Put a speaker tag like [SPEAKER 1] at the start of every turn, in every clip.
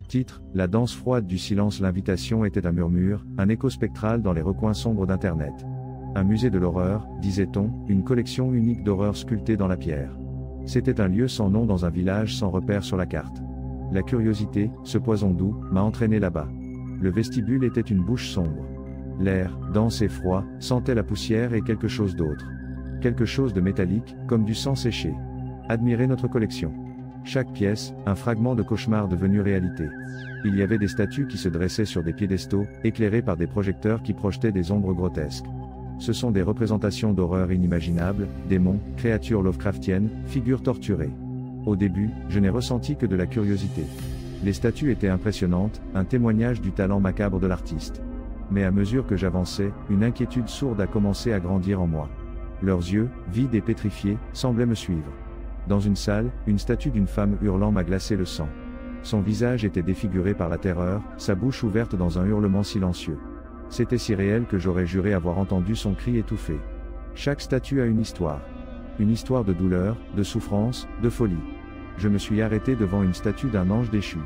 [SPEAKER 1] Titre: La danse froide du silence. L'invitation était un murmure, un écho spectral dans les recoins sombres d'Internet. Un musée de l'horreur, disait-on, une collection unique d'horreurs sculptées dans la pierre. C'était un lieu sans nom dans un village sans repère sur la carte. La curiosité, ce poison doux, m'a entraîné là-bas. Le vestibule était une bouche sombre. L'air, dense et froid, sentait la poussière et quelque chose d'autre. Quelque chose de métallique, comme du sang séché. Admirez notre collection. Chaque pièce, un fragment de cauchemar devenu réalité. Il y avait des statues qui se dressaient sur des piédestaux, éclairés par des projecteurs qui projetaient des ombres grotesques. Ce sont des représentations d'horreurs inimaginables, démons, créatures Lovecraftiennes, figures torturées. Au début, je n'ai ressenti que de la curiosité. Les statues étaient impressionnantes, un témoignage du talent macabre de l'artiste. Mais à mesure que j'avançais, une inquiétude sourde a commencé à grandir en moi. Leurs yeux, vides et pétrifiés, semblaient me suivre. Dans une salle, une statue d'une femme hurlant m'a glacé le sang. Son visage était défiguré par la terreur, sa bouche ouverte dans un hurlement silencieux. C'était si réel que j'aurais juré avoir entendu son cri étouffé. Chaque statue a une histoire. Une histoire de douleur, de souffrance, de folie. Je me suis arrêté devant une statue d'un ange déchu.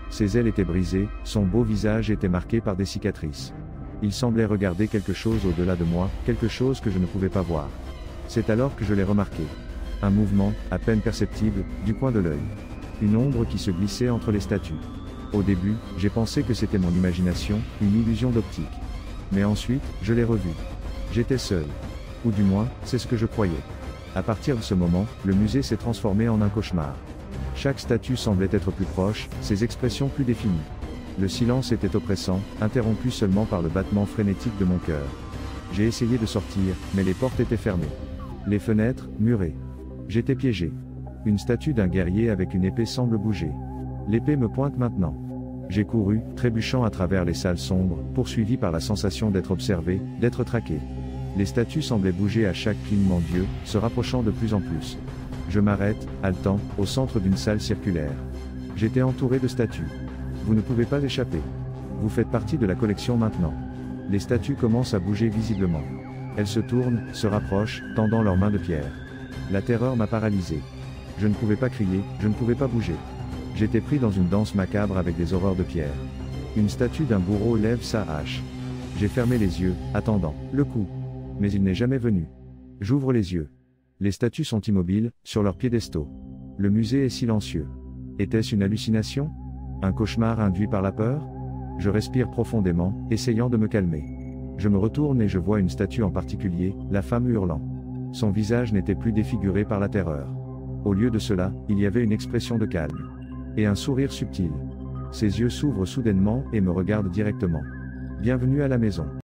[SPEAKER 1] Ses ailes étaient brisées, son beau visage était marqué par des cicatrices. Il semblait regarder quelque chose au-delà de moi, quelque chose que je ne pouvais pas voir. C'est alors que je l'ai remarqué. Un mouvement, à peine perceptible, du coin de l'œil. Une ombre qui se glissait entre les statues. Au début, j'ai pensé que c'était mon imagination, une illusion d'optique. Mais ensuite, je l'ai revu. J'étais seul. Ou du moins, c'est ce que je croyais. À partir de ce moment, le musée s'est transformé en un cauchemar. Chaque statue semblait être plus proche, ses expressions plus définies. Le silence était oppressant, interrompu seulement par le battement frénétique de mon cœur. J'ai essayé de sortir, mais les portes étaient fermées. Les fenêtres, murées. J'étais piégé. Une statue d'un guerrier avec une épée semble bouger. L'épée me pointe maintenant. J'ai couru, trébuchant à travers les salles sombres, poursuivi par la sensation d'être observé, d'être traqué. Les statues semblaient bouger à chaque clignement d'yeux, se rapprochant de plus en plus. Je m'arrête, haletant, au centre d'une salle circulaire. J'étais entouré de statues. Vous ne pouvez pas échapper. Vous faites partie de la collection maintenant. Les statues commencent à bouger visiblement. Elles se tournent, se rapprochent, tendant leurs mains de pierre. La terreur m'a paralysé. Je ne pouvais pas crier, je ne pouvais pas bouger. J'étais pris dans une danse macabre avec des horreurs de pierre. Une statue d'un bourreau lève sa hache. J'ai fermé les yeux, attendant le coup. Mais il n'est jamais venu. J'ouvre les yeux. Les statues sont immobiles, sur leurs piédestaux. Le musée est silencieux. Était-ce une hallucination? Un cauchemar induit par la peur? Je respire profondément, essayant de me calmer. Je me retourne et je vois une statue en particulier, la femme hurlant. Son visage n'était plus défiguré par la terreur. Au lieu de cela, il y avait une expression de calme. Et un sourire subtil. Ses yeux s'ouvrent soudainement et me regardent directement. Bienvenue à la maison.